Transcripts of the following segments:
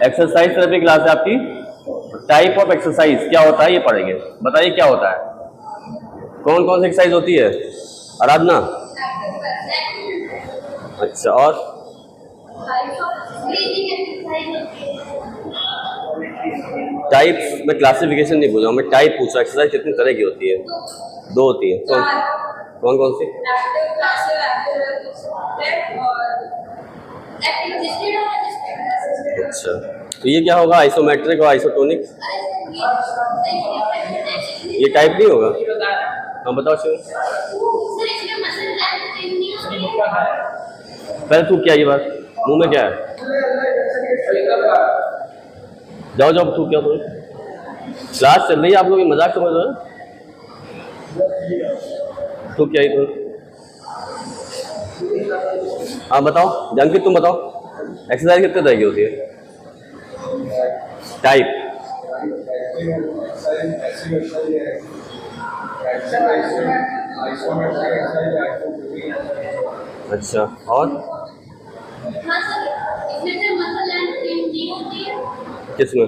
Exercise therapy class है आपकी। Type of exercise क्या होता है ये पढ़ेंगे। बताइए क्या होता है, कौन कौन सी एक्सरसाइज होती है। आराधना, अच्छा, और टाइप्स में क्लासिफिकेशन नहीं पूछा मैं, टाइप पूछा एक्सरसाइज कितनी तरह की होती है। दो होती है। कौन कौन सी? अच्छा, तो ये क्या होगा, आइसोमेट्रिक और आइसोटोनिक? ये टाइप नहीं होगा। हाँ बताओ शिव। पहले तू क्या, ये बात मुंह में क्या है? जाओ जाओ, तू क्या बोल। क्लास चल रही है, आप लोग मजाक समझ रहे हो। तू क्या ही तू? हाँ बताओ जानकी, तुम बताओ एक्सरसाइज कितने तरह की होती है। टाइप अच्छा, और किसमें?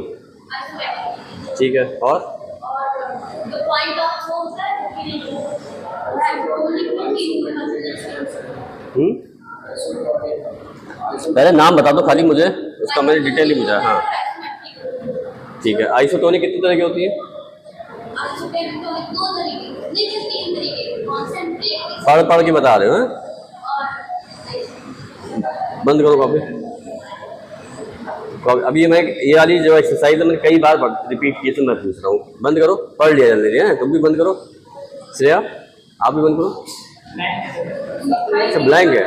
ठीक है, और पहले नाम बता दो खाली मुझे, उसका मैंने डिटेल ही पूछा। हाँ ठीक है। आइसोटोनिक कितनी तरह की होती है? पढ़ पढ़ के बता रहे हो। बंद करो कॉपी। अभी मैं ये वाली जो एक्सरसाइज है मैंने कई बार रिपीट की, तो मैं पूछ रहा हूँ। बंद करो, पढ़ लिया जल्दी है। तुम भी बंद करो, श्रेया आप भी बंद करो। अच्छा ब्लैंक है।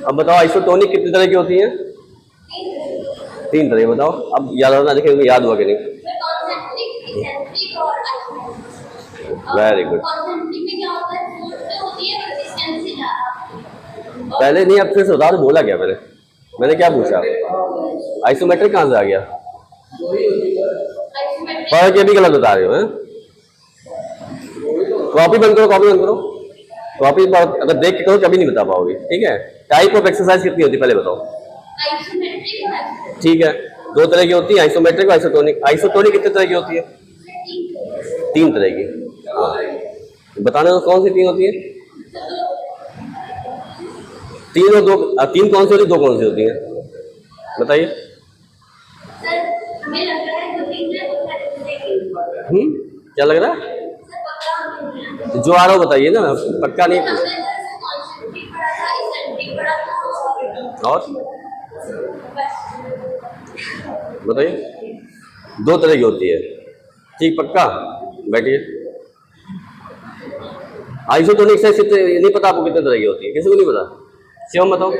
अब बताओ आइसोटोनिक कितनी तरह की होती है? 3 तरह। बताओ अब याद आना, देखिए याद हुआ कि नहीं। Very good. पहले नहीं, अब फिर से बता दो, बोला क्या मैंने क्या पूछा? आइसोमेट्रिक कहाँ से आ गया? पढ़ के भी गलत बता रहे हो। कॉपी बंद करो, कॉपी बंद करो। कॉपी अगर देख के करो कभी नहीं बता पाओगे, ठीक है। टाइप ऑफ एक्सरसाइज कितनी होती है पहले बताओ। ठीक है, 2 तरह की होती है, आइसोमेट्रिक और आइसोटोनिक। आइसोटोनिक कितने तरह की होती है? 3 तरह की। बताना तो कौन सी 3 होती है? 3 और 2। 3 कौन सी होती है, 2 कौन सी होती है? बताइए। क्या लग रहा है? जो आ रहा हो बताइए ना, पक्का नहीं पूछ। और बताइए। 2 तरह की होती है, ठीक पक्का? बैठिए। आइसोटोनिक से नहीं पता आपको कितने तरह की होती है? किसी को नहीं पता? शिवम बताओ,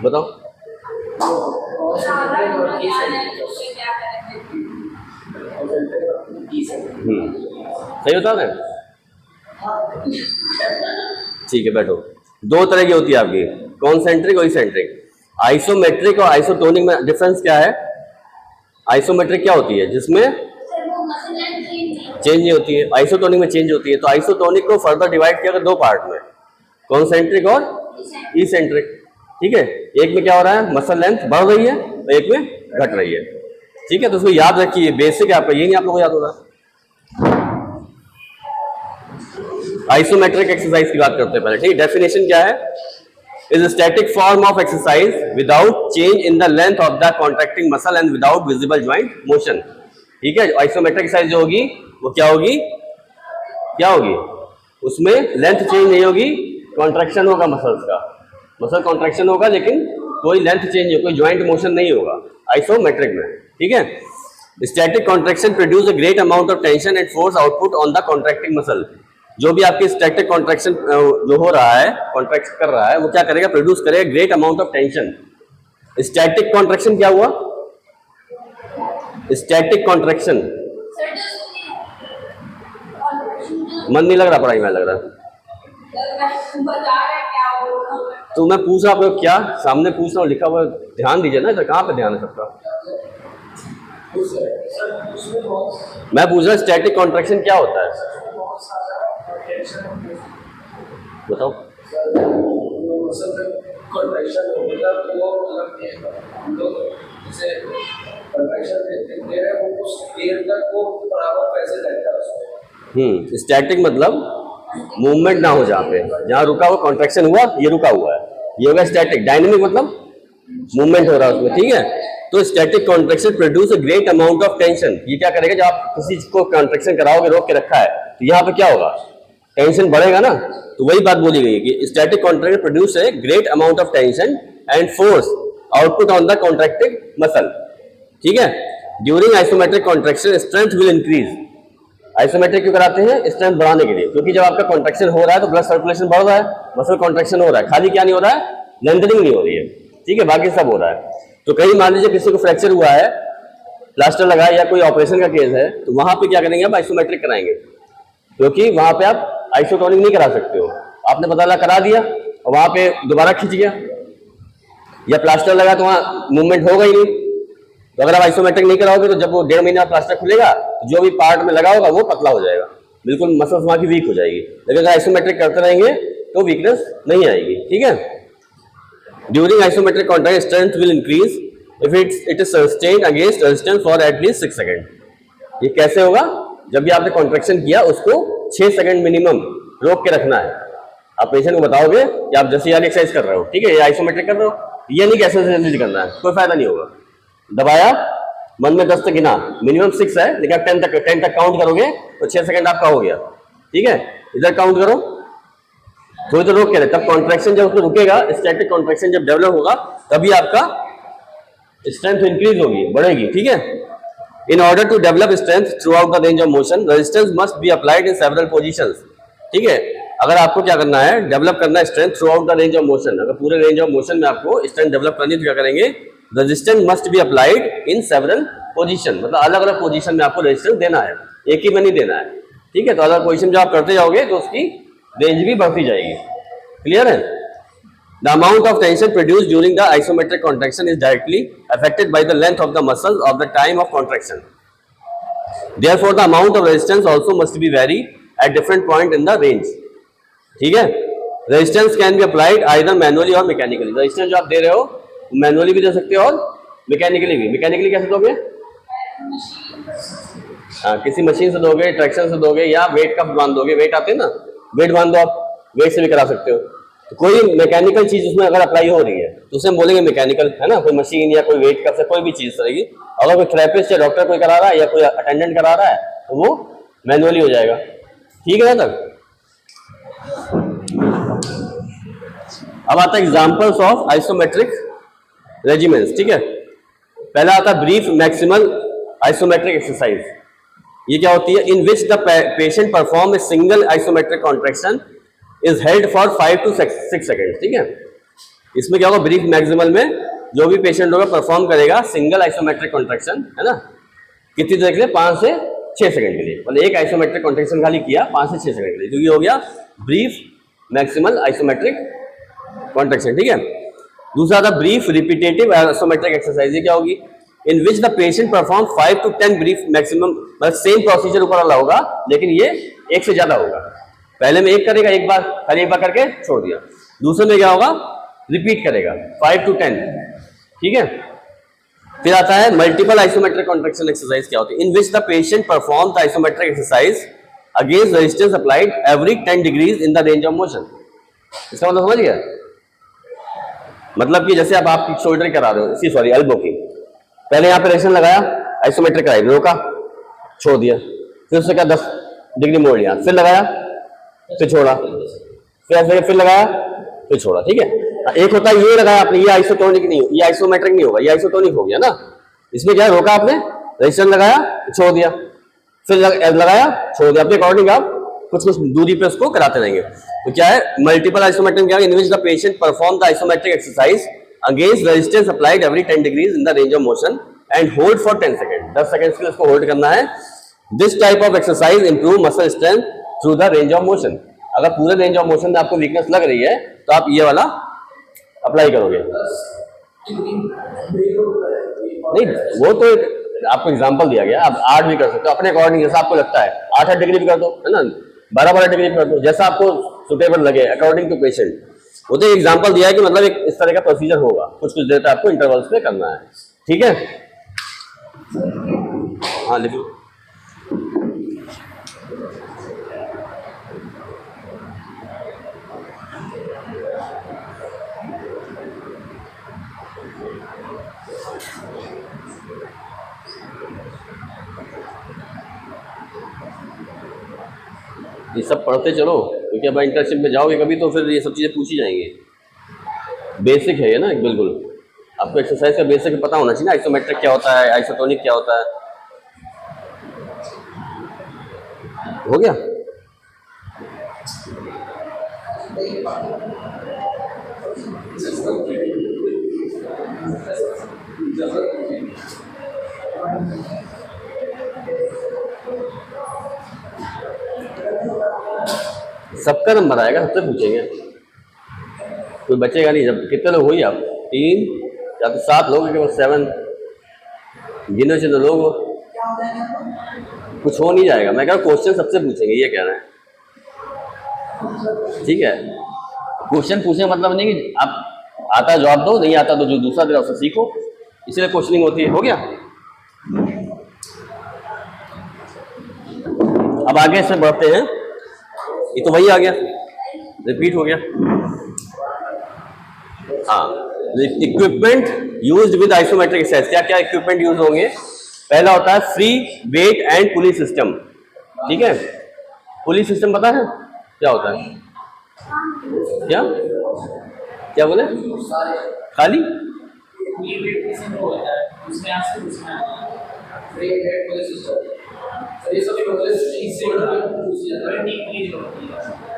बताओ। सही बता रहे हैं? ठीक है बैठो। 2 तरह की होती है आपकी, कॉन्सेंट्रिक और इसेंट्रिक। आइसोमेट्रिक और आइसोटोनिक में डिफरेंस क्या है? आइसोमेट्रिक क्या होती है? जिसमें चेंज नहीं होती है। आइसोटोनिक में चेंज होती है। तो आइसोटोनिक को फर्दर डिवाइड किया 2 पार्ट में, कॉन्सेंट्रिक और इसेंट्रिक। ठीक है, एक में क्या हो रहा है, मसल लेंथ बढ़ रही है और एक में घट रही है। ठीक है, तो उसको याद रखिए, बेसिक है आपका, ये नहीं आप लोगों को याद होगा। आइसोमेट्रिक एक्सरसाइज की बात करते हैं पहले, ठीक है। डेफिनेशन क्या है? Is static form of exercise without change in the length of the contracting muscle and without visible joint motion. ठीक है, आइसोमेट्रिक एक्सरसाइज जो होगी वो क्या होगी? क्या होगी? उसमें लेंथ चेंज नहीं होगी, कॉन्ट्रैक्शन होगा मसल्स का, मसल कॉन्ट्रैक्शन होगा, लेकिन कोई लेंथ चेंज नहीं, कोई ज्वाइंट मोशन नहीं होगा आइसोमेट्रिक में। ठीक है, static contraction produce a great amount of tension and force output on the contracting muscle. जो भी आपकी स्टैटिक कॉन्ट्रैक्शन जो हो रहा है, कॉन्ट्रैक्ट कर रहा है, वो क्या करेगा? प्रोड्यूस करेगा great amount of tension. Static contraction क्या हुआ? Static contraction. मन नहीं लग रहा पढ़ाई में, लग रहा तो मैं पूछ रहा हूँ क्या सामने पूछ रहा हूँ, लिखा हुआ ध्यान दीजिए ना। कहाँ पे ध्यान है सबका? मैं पूछ रहा स्टैटिक कॉन्ट्रैक्शन क्या होता है, बताओ। कॉन्ट्रैक्शन होगा तो वो मतलब हम लोग जैसे कॉन्ट्रैक्शन दे रहे हैं वो उस देर तक वो बराबर पैसे देता है उसमें। स्टैटिक मतलब मूवमेंट ना हो, जहाँ रुका हुआ कॉन्ट्रैक्शन हुआ, ये रुका हुआ है, ये होगा स्टैटिक। डायनेमिक मतलब मूवमेंट हो रहा है उसमें, ठीक है। तो static contraction produce a great amount of tension. ये क्या करेगा, जब आप किसी को कॉन्ट्रैक्शन कराओगे, रोक के रखा है, तो यहाँ पे क्या होगा, टेंशन बढ़ेगा ना। तो वही बात बोली गई है कि static contraction produce a great amount of tension and force output on the contracted muscle, ठीक है। During isometric contraction strength will increase. Isometric क्यों कराते हैं, स्ट्रेंथ बढ़ाने के लिए, क्योंकि जब आपका कॉन्ट्रैक्शन हो रहा है तो ब्लड सर्कुलेशन बढ़ रहा है, मसल कॉन्ट्रैक्शन हो रहा है, खाली क्या नहीं हो रहा है, लेंथनिंग नहीं हो रही है, ठीक है, बाकी सब हो रहा है। तो कहीं मान लीजिए किसी को फ्रैक्चर हुआ है, प्लास्टर लगा है या कोई ऑपरेशन का केस है, तो वहां पे क्या करेंगे, आप आइसोमेट्रिक कराएंगे, क्योंकि वहां पे आप आइसोटोनिक नहीं करा सकते हो। आपने पता लगा करा दिया और वहां पे दोबारा खिंच गया, या प्लास्टर लगा तो वहां मूवमेंट होगा ही नहीं। तो अगर आप आइसोमेट्रिक नहीं कराओगे तो जब वो 1.5 महीना प्लास्टर खुलेगा तो जो भी पार्ट में लगा होगा वो पतला हो जाएगा, बिल्कुल मसल्स वहां की वीक हो जाएगी। लेकिन अगर आइसोमेट्रिक करते रहेंगे तो वीकनेस नहीं आएगी, ठीक है। During isometric contract strength will increase if it is sustained against resistance for at least 6 second. ये कैसे होगा, जब भी आपने कॉन्ट्रैक्शन किया उसको 6 सेकंड मिनिमम रोक के रखना है। आप पेशेंट को बताओगे कि आप जैसे यार एक्सरसाइज कर रहे हो, ठीक है, ये आइसोमेट्रिक कर रहे हो, ये नहीं कि ऐसे जल्दी करना है, कोई फायदा नहीं होगा। दबाया, मन में 10 तक गिना, मिनिमम 6 है, लेकिन आप 10 तक काउंट करोगे तो 6 सेकंड आपका हो गया, ठीक है। इधर काउंट करो, थोड़ी देर रोक के रहे, तब कॉन्ट्रैक्शन जब उसमें रुकेगा, स्टैटिक कॉन्ट्रैक्शन जब डेवलप होगा, तभी आपका स्ट्रेंथ इंक्रीज होगी, बढ़ेगी, ठीक है। In order to develop strength throughout the range of motion, resistance must be applied in several positions, ठीक है। अगर आपको क्या करना है, डेवलप करना है strength throughout the range of motion, अगर पूरे रेंज ऑफ मोशन में आपको स्ट्रेंथ डेवलप करनी है तो क्या करेंगे, resistance must be applied in several position, मतलब अलग अलग पोजीशन में आपको रेजिस्टेंस देना है, एक ही में नहीं देना है, ठीक है। तो अलग पोजीशन जब आप करते जाओगे तो उसकी रेंज भी बढ़ती जाएगी, क्लियर है। The amount of tension produced during the isometric contraction is directly affected by the length of the muscles of the time of contraction, therefore the amount of resistance also must be very at different point in the range, ठीक है। Resistance can be applied either manually और mechanically. Resistance जो आप दे रहे हो manually भी दे सकते हो और मैकेनिकली भी। मैकेनिकली कैसे दोगे, हाँ, किसी मशीन से दोगे, ट्रैक्शन से दोगे, या वेट का बांध दोगे, वेट आते हैं ना, वेट बांध दो, आप वेट से भी करा सकते हो। तो कोई मैकेनिकल चीज उसमें अगर अप्लाई हो रही है तो उसे हम बोलेंगे मैकेनिकल, है ना। कोई मशीन या कोई वेट का से कोई भी चीज रहेगी, अगर कोई थेरेपिस्ट या डॉक्टर कोई करा रहा है या कोई अटेंडेंट करा रहा है तो वो मैनुअली हो जाएगा, ठीक है ना। तक अब आता है एग्जांपल्स ऑफ आइसोमेट्रिक रेजिमेंट्स, ठीक है। पहला आता है ब्रीफ मैक्सिमल आइसोमेट्रिक एक्सरसाइज। ये क्या होती है, in which the patient perform a single isometric contraction is held for 5 to 6 second, ठीक है। इसमें क्या होगा, ब्रीफ मैक्सिमल में जो भी पेशेंट होगा परफॉर्म करेगा सिंगल आइसोमेट्रिक कॉन्ट्रैक्शन, है ना, कितनी देर के लिए, 5 से 6 सेकंड के लिए, मतलब एक आइसोमेट्रिक कॉन्ट्रैक्शन खाली किया 5 से 6 सेकंड के लिए, तो ये हो गया ब्रीफ मैक्सिमल आइसोमेट्रिक कॉन्ट्रैक्शन, ठीक है। दूसरा था ब्रीफ रिपीटेटिव आइसोमेट्रिक एक्सरसाइज। ये क्या होगी, in which the patient perform 5 to 10 brief maximum, मतलब सेम प्रोसीजर ऊपर वाला होगा लेकिन ये एक से ज्यादा होगा। पहले में एक करेगा, एक बार खाली एक बार करके छोड़ दिया, दूसरे में क्या होगा, रिपीट करेगा 5 to 10, ठीक है। फिर आता है मल्टीपल आइसोमेट्रिक कॉन्ट्रैक्शन एक्सरसाइज। क्या होती है, in which the patient perform the isometric exercise against resistance applied every 10 degrees in the range of motion. इसका मतलब समझ गया, मतलब कि जैसे आप आपकी शोल्डर करा रहे हो, सॉरी एल्बो की, पहले यहाँ पे रेजिस्टेंस लगाया, आइसोमेट्रिक कराई, रोका, छोड़ दिया, फिर उससे क्या 10 डिग्री मोड़ लिया, फिर लगाया, फिर छोड़ा, फिर लगाया, फिर छोड़ा, ठीक है। एक होता है ये लगाया आपने, ये आइसोटोनिक नहीं, ये आइसोमेट्रिक नहीं होगा, ये आइसोटोनिक हो गया ना। इसमें क्या है, रोका आपने, रेजिस्टेंस लगाया, छोड़ दिया, फिर लगाया, छोड़ दिया, अपने अकॉर्डिंग आप कुछ कुछ दूरी पे उसको कराते रहेंगे। तो क्या है, मल्टीपल आइसोमेट्रिक क्या है, in which the patient perform the isometric exercise against resistance applied every 10 degrees in the range of motion and hold for 10 second. 10 second के लिए उसको होल्ड करना है। This type of exercise improve muscle strength through the range of motion. अगर पूरे range of motion में आपको weakness लग रही है तो आप ये वाला अप्लाई करोगे। नहीं, वो तो आपको एग्जांपल दिया गया, आप 8 भी कर सकते हो अपने अकॉर्डिंग, जैसा आपको लगता है। 8 डिग्री भी कर दो, है ना, 12 डिग्री भी कर दो, जैसा आपको सुटेबल लगे अकॉर्डिंग टू पेशेंट। वो तो एग्जांपल दिया है कि मतलब एक इस तरह का प्रोसीजर होगा, कुछ कुछ देर तक आपको इंटरवल्स पे करना है, ठीक है। हाँ लिखो। ये सब पढ़ते चलो, क्योंकि अब इंटर्नशिप में जाओगे कभी तो फिर ये सब चीज़ें पूछी जाएंगी। बेसिक है ये ना, बिल्कुल आपको एक्सरसाइज का बेसिक पता होना चाहिए ना, आइसोमेट्रिक क्या होता है, आइसोटोनिक क्या होता है। हो गया। सबका नंबर आएगा, सबसे पूछेंगे, कोई बचेगा नहीं। जब कितने लोग हुई आप, 3 या तो 7 लोग, केवल 7 गिनो चलो लोग हो, कुछ हो नहीं जाएगा। मैं कह रहा हूँ क्वेश्चन सबसे पूछेंगे, ये कह रहे हैं, ठीक है। क्वेश्चन पूछने का मतलब नहीं कि आप आता जवाब दो, नहीं आता तो जो दूसरा दे रहा उससे सीखो, इसलिए क्वेश्चनिंग होती है। हो गया। अब आगे इसमें बढ़ते हैं। ये तो वही आ गया, रिपीट हो गया। हाँ, equipment used with isometric exercise, क्या क्या इक्विपमेंट यूज होंगे। पहला होता है free weight and pulley system, ठीक है। पुली सिस्टम पता है क्या होता है? क्या क्या बोले? खाली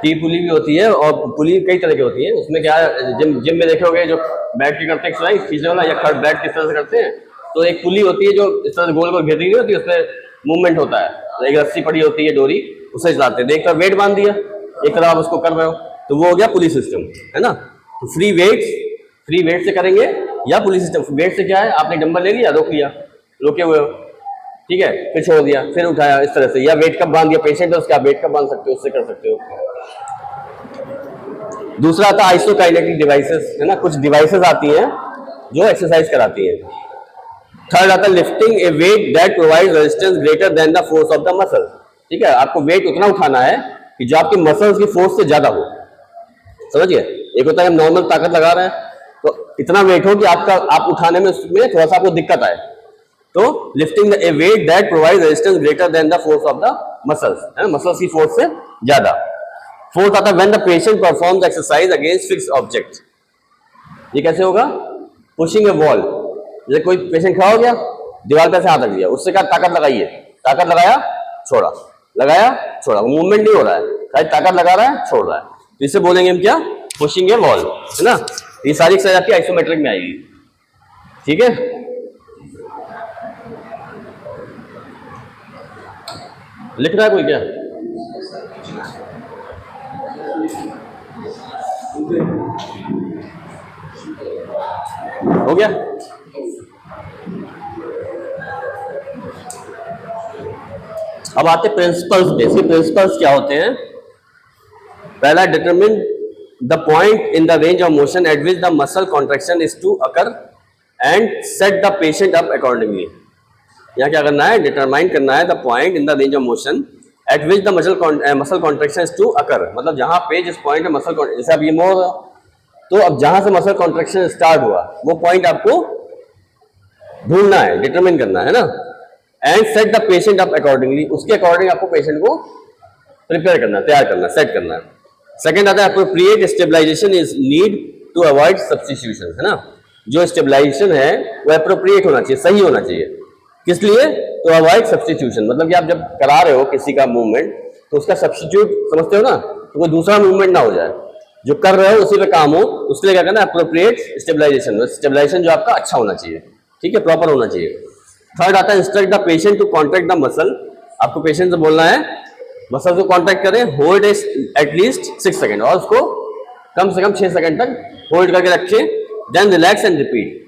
टी पुली भी होती है, और पुली कई तरह की होती है। उसमें क्या है, जिम में देखे होगे जो बैठ के करते हैं एक्सरसाइज खींचने वाला, या खड़ बैठ किस तरह से करते हैं, तो एक पुली होती है जो इस तरह से गोल गोल घेरी नहीं होती, उसमें मूवमेंट होता है, तो एक रस्सी पड़ी होती है डोरी, उससे चलाते हैं। एक तरफ वेट बांध दिया, एक तरफ आप उसको कर रहे हो, तो वो हो गया पुली सिस्टम, है ना। तो फ्री वेट से करेंगे, या पुली सिस्टम। वेट से क्या है, आपने डंबल ले लिया, रोक लिया, रोके हुए हो, ठीक है, फिर छोड़ दिया, फिर उठाया, इस तरह से। या वेट कप बांध दिया, पेशेंट है उसका वेट कप बांध सकते हो, उससे कर सकते हो। दूसरा आता है आइसोकाइनेटिक डिवाइसेस, है ना, कुछ डिवाइसेस आती हैं जो एक्सरसाइज कराती हैं। थर्ड आता है lifting a weight that provide resistance greater than the force of the muscle, ठीक है। आपको वेट उतना उठाना है कि जो आपके मसल्स की फोर्स से ज्यादा हो, समझिए। एक होता है हम नॉर्मल ताकत लगा रहे हैं, तो इतना वेट हो कि आप उठाने में उसमें थोड़ा सा आपको दिक्कत आए, तो lifting a weight that provide resistance greater than the force of the muscles, है ना, मसल्स की फोर्स से ज्यादा। फोर्थ आता है when the patient performs exercise against fix object. ये कैसे होगा? पुशिंग ए वॉल, जैसे कोई पेशेंट खड़ा हो गया, दीवार पे से हाथ रख दिया, उससे क्या ताकत लगाइए, ताकत लगाया छोड़ा, लगाया छोड़ा, मूवमेंट नहीं हो रहा है, खाली ताकत लगा रहा है छोड़ रहा है, तो इसे बोलेंगे हम क्या? पुशिंग ए वॉल, है ना। ये सारी एक्सरसाइज आपकी आइसोमेट्रिक में आएगी, ठीक है। लिख रहा है कोई क्या? हो गया। अब आते प्रिंसिपल्स पे। इसके प्रिंसिपल्स क्या होते हैं? पहला, determine the point in the range of motion at which the muscle contraction is to occur and set the patient up accordingly. यहाँ क्या करना है? डिटरमाइन करना है the point in the range of motion at which the muscle contraction is to occur, मतलब जहां पे जिस पॉइंट में मसल, जैसे अब ये मोड़, तो अब जहां से मसल कॉन्ट्रैक्शन स्टार्ट हुआ वो पॉइंट आपको ढूंढना है, डिटरमिन करना है ना। And set the patient up accordingly, उसके अकॉर्डिंग आपको पेशेंट को प्रिपेयर करना, तैयार करना, सेट करना है। सेकंड आता है appropriate stabilisation is need to avoid substitution, है ना। जो स्टेबलाइजेशन है वो एप्रोप्रिएट होना चाहिए, सही होना चाहिए। किस लिए? तो अवॉइड सब्स्टिट्यूशन, मतलब कि आप जब करा रहे हो किसी का मूवमेंट, तो उसका सब्स्टिट्यूट समझते हो ना, तो कोई दूसरा मूवमेंट ना हो जाए, जो कर रहे हो उसी पे काम हो, उसके लिए क्या करना है? एप्रोप्रिएट स्टेबलाइजेशन, स्टेबलाइजेशन जो आपका अच्छा होना चाहिए, ठीक है, प्रॉपर होना चाहिए। थर्ड आता है instruct the patient to contract the muscle, आपको पेशेंट से बोलना है मसल को कॉन्ट्रैक्ट करें, होल्ड एटलीस्ट 6 सेकेंड, और उसको कम से कम 6 सेकेंड तक होल्ड करके रखें, देन रिलैक्स एंड रिपीट।